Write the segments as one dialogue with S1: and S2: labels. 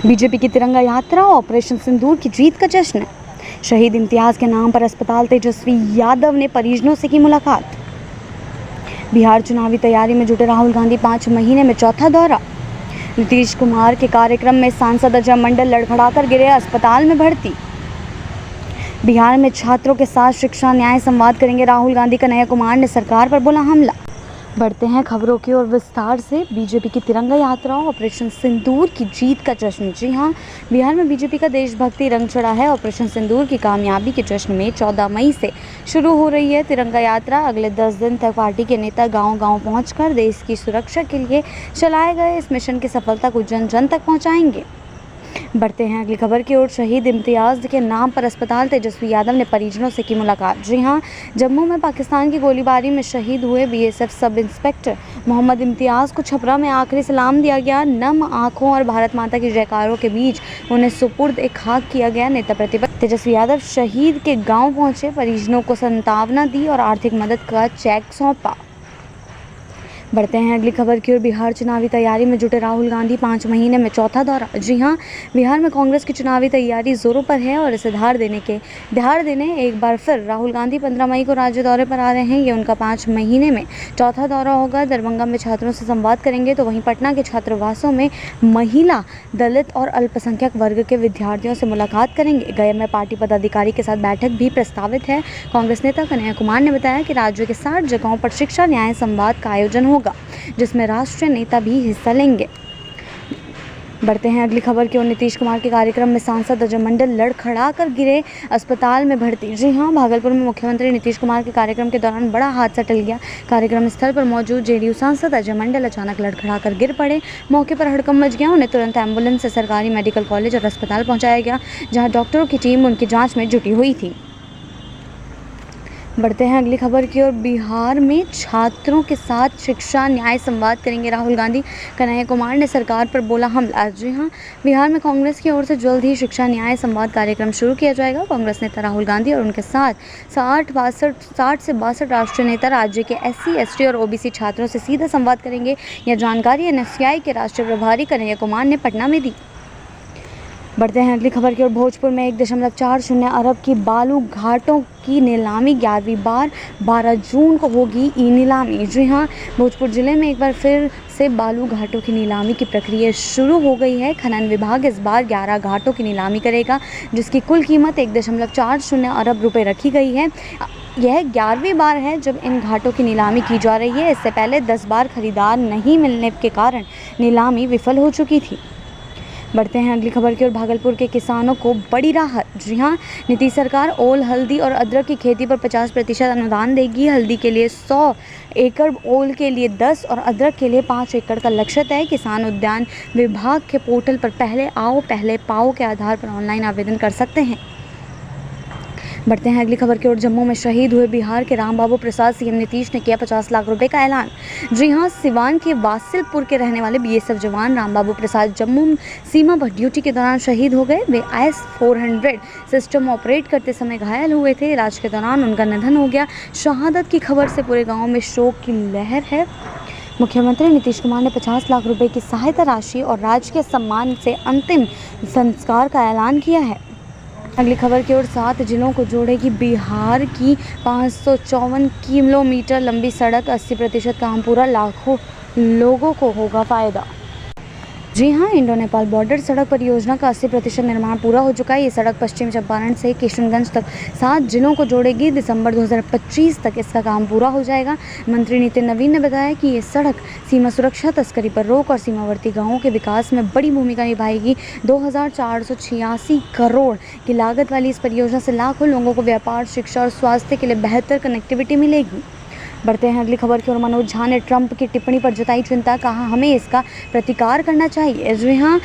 S1: BJP की तिरंगा यात्रा, ऑपरेशन सिंदूर की जीत का जश्न। शहीद इम्तियाज के नाम पर अस्पताल, तेजस्वी यादव ने परिजनों से की मुलाकात। बिहार चुनावी तैयारी में जुटे राहुल गांधी, 5 महीने में चौथा दौरा। नीतीश कुमार के कार्यक्रम में सांसद अजय मंडल लड़खड़ाकर गिरे, अस्पताल में भर्ती। बिहार में छात्रों के साथ शिक्षा न्याय संवाद करेंगे राहुल गांधी, कन्हैया कुमार ने सरकार पर बोला हमला। बढ़ते हैं खबरों की ओर विस्तार से। बीजेपी की तिरंगा यात्रा, ऑपरेशन सिंदूर की जीत का जश्न। जी हां, बिहार में बीजेपी का देशभक्ति रंग चढ़ा है। ऑपरेशन सिंदूर की कामयाबी के जश्न में 14 मई से शुरू हो रही है तिरंगा यात्रा। अगले 10 दिन तक पार्टी के नेता गांव-गांव पहुंचकर देश की सुरक्षा के लिए चलाए गए इस मिशन की सफलता को जन जन तक पहुंचाएंगे। बढ़ते हैं अगली खबर की ओर। शहीद इम्तियाज के नाम पर अस्पताल, तेजस्वी यादव ने परिजनों से की मुलाकात। जी हां, जम्मू में पाकिस्तान की गोलीबारी में शहीद हुए BSF sub inspector Mohammad Imtiaz को छपरा में आखिरी सलाम दिया गया। नम आंखों और भारत माता की जयकारों के बीच उन्हें सुपुर्द एक खाक किया गया। नेता प्रतिपक्ष तेजस्वी यादव शहीद के गाँव पहुंचे, परिजनों को सांत्वना दी और आर्थिक मदद का चेक सौंपा। बढ़ते हैं अगली खबर की ओर। बिहार चुनावी तैयारी में जुटे राहुल गांधी, 5 महीने में चौथा दौरा। जी हां, बिहार में कांग्रेस की चुनावी तैयारी जोरों पर है और इसे धार देने एक बार फिर राहुल गांधी 15 मई को राज्य दौरे पर आ रहे हैं। ये उनका 5 महीने में चौथा दौरा होगा। दरभंगा में छात्रों से संवाद करेंगे, तो वहीं पटना के छात्रावासों में महिला, दलित और अल्पसंख्यक वर्ग के विद्यार्थियों से मुलाकात करेंगे। गया में पार्टी पदाधिकारी के साथ बैठक भी प्रस्तावित है। कांग्रेस नेता कन्हैया कुमार ने बताया कि राज्य के 60 जगहों पर शिक्षा न्याय संवाद का आयोजन होगा, जिसमें राष्ट्रीय नेता भी हिस्सा लेंगे। बढ़ते हैं अगली खबर की ओर। नीतीश कुमार के कार्यक्रम में सांसद अजय मंडल लड़खड़ाकर गिरे, अस्पताल में भर्ती। जी हां, भागलपुर में मुख्यमंत्री नीतीश कुमार के कार्यक्रम के दौरान बड़ा हादसा टल गया। कार्यक्रम स्थल पर मौजूद जेडीयू सांसद अजय मंडल अचानक लड़खड़ाकर गिर पड़े। मौके पर हड़कंप मच गया। उन्हें तुरंत एम्बुलेंस से सरकारी मेडिकल कॉलेज और अस्पताल पहुंचाया गया, जहाँ डॉक्टरों की टीम उनकी जाँच में जुटी हुई थी। बढ़ते हैं अगली खबर की ओर। बिहार में छात्रों के साथ शिक्षा न्याय संवाद करेंगे राहुल गांधी, कन्हैया कुमार ने सरकार पर बोला हमला। जी हां, बिहार में कांग्रेस की ओर से जल्द ही शिक्षा न्याय संवाद कार्यक्रम शुरू किया जाएगा। कांग्रेस नेता राहुल गांधी और उनके साथ 60 से 62 राष्ट्रीय नेता राज्य के SC, ST और OBC छात्रों से सीधा संवाद करेंगे। यह जानकारी NSCI के राष्ट्रीय प्रभारी कन्हैया कुमार ने पटना में दी। बढ़ते हैं अगली खबर की ओर। भोजपुर में 1.40 अरब की बालू घाटों की नीलामी 11वीं बार 12 जून को होगी नीलामी। जी हां, भोजपुर जिले में एक बार फिर से बालू घाटों की नीलामी की प्रक्रिया शुरू हो गई है। खनन विभाग इस बार 11 घाटों की नीलामी करेगा, जिसकी कुल कीमत 1.40 अरब रुपये रखी गई है। यह 11वीं बार है जब इन घाटों की नीलामी की जा रही है। इससे पहले 10 बार खरीदार नहीं मिलने के कारण नीलामी विफल हो चुकी थी। बढ़ते हैं अगली खबर की ओर। भागलपुर के किसानों को बड़ी राहत। जी हां, नीतीश सरकार ओल, हल्दी और अदरक की खेती पर 50% अनुदान देगी। हल्दी के लिए 100 एकड़, ओल के लिए 10 और अदरक के लिए 5 एकड़ का लक्ष्य तय। किसान उद्यान विभाग के पोर्टल पर पहले आओ पहले पाओ के आधार पर ऑनलाइन आवेदन कर सकते हैं। बढ़ते हैं अगली खबर की ओर। जम्मू में शहीद हुए बिहार के रामबाबू प्रसाद, CM नीतीश ने किया 50 लाख रुपए का ऐलान। जी हां, सिवान के वासिलपुर के रहने वाले BSF जवान रामबाबू प्रसाद जम्मू सीमा पर ड्यूटी के दौरान शहीद हो गए। वे IS-400 सिस्टम ऑपरेट करते समय घायल हुए थे। इलाज के दौरान उनका निधन हो गया। शहादत की खबर से पूरे गाँव में शोक की लहर है। मुख्यमंत्री नीतीश कुमार ने 50 लाख रुपए की सहायता राशि और राजकीय सम्मान से अंतिम संस्कार का ऐलान किया है। अगली खबर की ओर। 7 जिलों को जोड़ेगी बिहार की 554 किलोमीटर लंबी सड़क, 80% काम पूरा, लाखों लोगों को होगा फायदा। जी हां, इंडो नेपाल बॉर्डर सड़क परियोजना का 80% निर्माण पूरा हो चुका है। ये सड़क पश्चिम चंपारण से किशनगंज तक 7 जिलों को जोड़ेगी। दिसंबर 2025 तक इसका काम पूरा हो जाएगा। मंत्री नितिन नवीन ने बताया कि ये सड़क सीमा सुरक्षा, तस्करी पर रोक और सीमावर्ती गांवों के विकास में बड़ी भूमिका निभाएगी। 2486 करोड़ की लागत वाली इस परियोजना से लाखों लोगों को व्यापार, शिक्षा और स्वास्थ्य के लिए बेहतर कनेक्टिविटी मिलेगी। बढ़ते हैं अगली खबर की ओर। मनोज झा ने ट्रंप की टिप्पणी पर जताई चिंता, कहा हमें इसका प्रतिकार करना चाहिए। जी हां,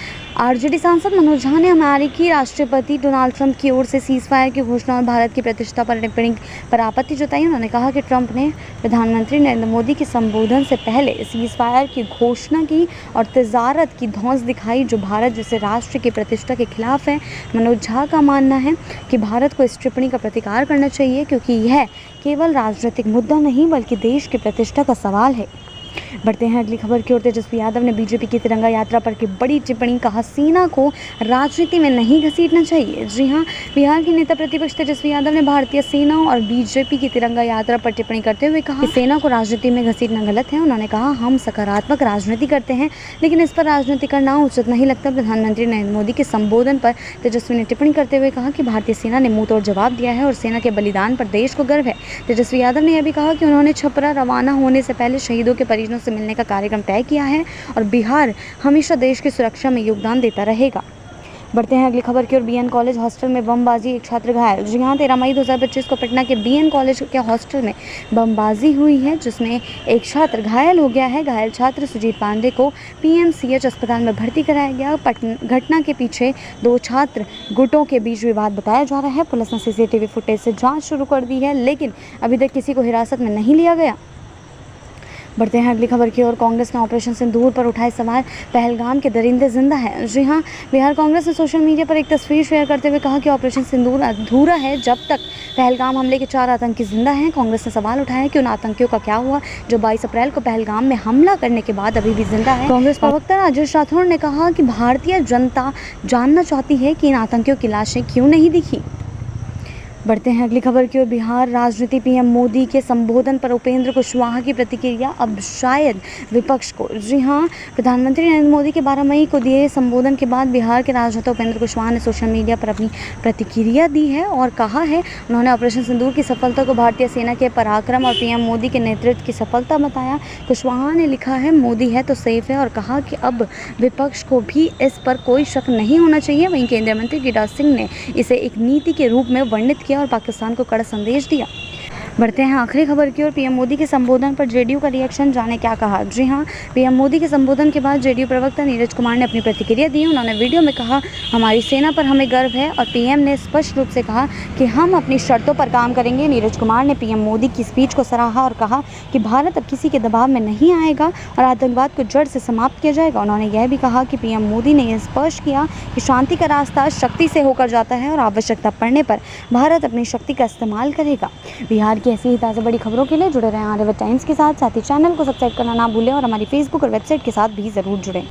S1: RJD सांसद मनोज झा ने अमेरिकी राष्ट्रपति डोनाल्ड ट्रंप की ओर से सीज़फायर की घोषणा और भारत की प्रतिष्ठा पर टिप्पणी पर आपत्ति जताई। उन्होंने कहा कि ट्रंप ने प्रधानमंत्री नरेंद्र मोदी के संबोधन से पहले सीज़फायर की घोषणा की और तजारत की धौंस दिखाई, जो भारत जैसे राष्ट्र की प्रतिष्ठा के खिलाफ है। मनोज झा का मानना है कि भारत को इस टिप्पणी का प्रतिकार करना चाहिए, क्योंकि यह केवल राजनीतिक मुद्दा नहीं बल्कि देश की प्रतिष्ठा का सवाल है। बढ़ते हैं अगली खबर की ओर। तेजस्वी यादव ने बीजेपी की तिरंगा यात्रा पर की बड़ी टिप्पणी, कहा सेना को राजनीति में नहीं घसीटना चाहिए। जी हां, बिहार के नेता प्रतिपक्ष तेजस्वी यादव ने भारतीय सेना और बीजेपी की तिरंगा यात्रा पर टिप्पणी करते हुए कहा कि सेना को राजनीति में घसीटना गलत है। उन्होंने कहा, हम सकारात्मक राजनीति करते हैं, लेकिन इस पर राजनीति करना उचित नहीं लगता। प्रधानमंत्री नरेंद्र मोदी के संबोधन पर तेजस्वी ने टिप्पणी करते हुए कहा कि भारतीय सेना ने मुंह तोड़ जवाब दिया है और सेना के बलिदान पर देश को गर्व है। तेजस्वी यादव ने यह भी कहा कि उन्होंने छपरा रवाना होने से पहले शहीदों के परिजनों से मिलने का कार्यक्रम तय किया है और बिहार हमेशा देश की सुरक्षा में योगदान देता रहेगा। बढ़ते हैं अगली खबर की ओर। बीएन कॉलेज हॉस्टल में बमबाजी, एक छात्र घायल। जी हां, 13 मई 2025 को पटना के बीएन कॉलेज के हॉस्टल में बमबाजी हुई है, जिसमें एक छात्र घायल हो गया है। घायल छात्र सुजीत पांडे को पीएमसीएच अस्पताल में भर्ती कराया गया। घटना के पीछे 2 छात्र गुटों के बीच विवाद बताया जा रहा है। पुलिस ने सीसीटीवी फुटेज से जाँच शुरू कर दी है, लेकिन अभी तक किसी को हिरासत में नहीं लिया गया। बढ़ते हैं अगली खबर की ओर। कांग्रेस ने ऑपरेशन सिंदूर पर उठाए सवाल, पहलगाम के दरिंदे जिंदा हैं। जी हां, बिहार कांग्रेस ने सोशल मीडिया पर एक तस्वीर शेयर करते हुए कहा कि ऑपरेशन सिंदूर अधूरा है जब तक पहलगाम हमले के 4 आतंकी जिंदा हैं। कांग्रेस ने सवाल उठाया कि उन आतंकियों का क्या हुआ जो 22 अप्रैल को पहलगाम में हमला करने के बाद अभी भी जिंदा है। कांग्रेस प्रवक्ता राजेश राठौड़ ने कहा कि भारतीय जनता जानना चाहती है कि इन आतंकियों की लाशें क्यों नहीं दिखी। बढ़ते हैं अगली खबर की ओर। बिहार राजनीति, पीएम मोदी के संबोधन पर उपेंद्र कुशवाहा की प्रतिक्रिया, अब शायद विपक्ष को। जी हां, प्रधानमंत्री नरेंद्र मोदी के 12 मई को दिए संबोधन के बाद बिहार के राजनेता उपेंद्र कुशवाहा ने सोशल मीडिया पर अपनी प्रतिक्रिया दी है और कहा है, उन्होंने ऑपरेशन सिंदूर की सफलता को भारतीय सेना के पराक्रम और पीएम मोदी के नेतृत्व की सफलता बताया। कुशवाहा ने लिखा है, मोदी है तो सेफ है, और कहा कि अब विपक्ष को भी इस पर कोई शक नहीं होना चाहिए। वहीं केंद्रीय मंत्री गिरिराज सिंह ने इसे एक नीति के रूप में वर्णित किया और पाकिस्तान को कड़ा संदेश दिया। बढ़ते हैं आखिरी खबर की ओर। पीएम मोदी के संबोधन पर जेडीयू का रिएक्शन, जाने क्या कहा। जी हां, पीएम मोदी के संबोधन के बाद जेडीयू प्रवक्ता नीरज कुमार ने अपनी प्रतिक्रिया दी। उन्होंने वीडियो में कहा, हमारी सेना पर हमें गर्व है, और पीएम ने स्पष्ट रूप से कहा कि हम अपनी शर्तों पर काम करेंगे। नीरज कुमार ने पीएम मोदी की स्पीच को सराहा और कहा कि भारत अब किसी के दबाव में नहीं आएगा और आतंकवाद को जड़ से समाप्त किया जाएगा। उन्होंने यह भी कहा कि पीएम मोदी ने यह स्पष्ट किया कि शांति का रास्ता शक्ति से होकर जाता है और आवश्यकता पड़ने पर भारत अपनी शक्ति का इस्तेमाल करेगा। बिहार की ऐसी ही ताज़ा बड़ी खबरों के लिए जुड़े रहें आर्यावर्त टाइम्स के साथ ही चैनल को सब्सक्राइब करना ना भूलें और हमारी फेसबुक और वेबसाइट के साथ भी ज़रूर जुड़ें।